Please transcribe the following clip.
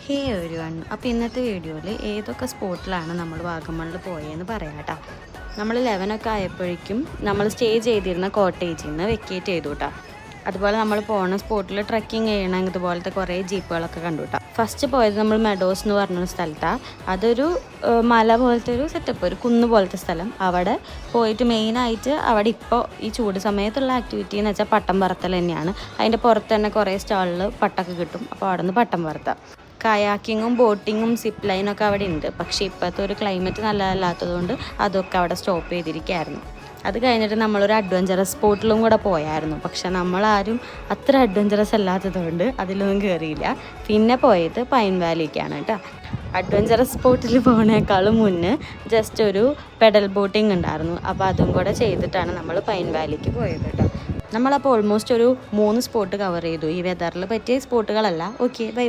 ഹേ everyone, അപ്പോൾ ഇന്നത്തെ വീഡിയോയിൽ ഏതൊക്കെ സ്പോട്ടിലാണ് നമ്മൾ വാഗമണ്ണിൽ പോയതെന്ന് പറയാം കേട്ടോ. നമ്മൾ 11 ഒക്കെ ആയപ്പോഴേക്കും നമ്മൾ സ്റ്റേ ചെയ്തിരുന്ന കോട്ടേജിൽ നിന്ന് വെക്കേറ്റ് ചെയ്തു കേട്ടോ. അതുപോലെ നമ്മൾ പോകുന്ന സ്പോട്ടിൽ ട്രക്കിങ് ചെയ്യണം ഇതുപോലത്തെ കുറേ ജീപ്പുകളൊക്കെ കണ്ടു കേട്ടോ. ഫസ്റ്റ് പോയത് നമ്മൾ മെഡോസ് എന്ന് പറഞ്ഞൊരു സ്ഥലത്താണ്. അതൊരു മല പോലത്തെ ഒരു സെറ്റപ്പ്, ഒരു കുന്ന് പോലത്തെ സ്ഥലം. അവിടെ പോയിട്ട് മെയിനായിട്ട് അവിടെ ഇപ്പോൾ ഈ ചൂട് സമയത്തുള്ള ആക്ടിവിറ്റി എന്ന് വെച്ചാൽ പട്ടം പറത്തൽ തന്നെയാണ്. അതിൻ്റെ പുറത്ത് തന്നെ കുറേ സ്റ്റാളിൽ പട്ടൊക്കെ കിട്ടും. അപ്പോൾ അവിടെ നിന്ന് പട്ടം പറത്താം. കയാക്കിങ്ങും ബോട്ടിങ്ങും സിപ്പ് ലൈനൊക്കെ അവിടെ ഉണ്ട്. പക്ഷേ ഇപ്പോഴത്തെ ഒരു ക്ലൈമറ്റ് നല്ലതല്ലാത്തതുകൊണ്ട് അതൊക്കെ അവിടെ സ്റ്റോപ്പ് ചെയ്തിരിക്കുകയായിരുന്നു. അത് കഴിഞ്ഞിട്ട് നമ്മളൊരു അഡ്വഞ്ചറസ് സ്പോട്ടിലും കൂടെ പോയായിരുന്നു. പക്ഷെ നമ്മളാരും അത്ര അഡ്വഞ്ചറസ് അല്ലാത്തതുകൊണ്ട് അതിലൊന്നും കയറിയില്ല. പിന്നെ പോയത് പൈൻ വാലിക്കാണ് കേട്ടോ. അഡ്വഞ്ചറസ് സ്പോട്ടിൽ പോകുന്നേക്കാളും മുന്നേ ജസ്റ്റ് ഒരു പെഡൽ ബോട്ടിംഗ് ഉണ്ടായിരുന്നു. അപ്പോൾ അതും കൂടെ ചെയ്തിട്ടാണ് നമ്മൾ പൈൻ വാലിക്ക് പോയത് കേട്ടോ. നമ്മളപ്പോൾ ഓൾമോസ്റ്റ് ഒരു 3 സ്പോട്ട് കവർ ചെയ്തു. ഈ വെതറിൽ പറ്റിയ സ്പോട്ടുകളല്ല. Okay, by.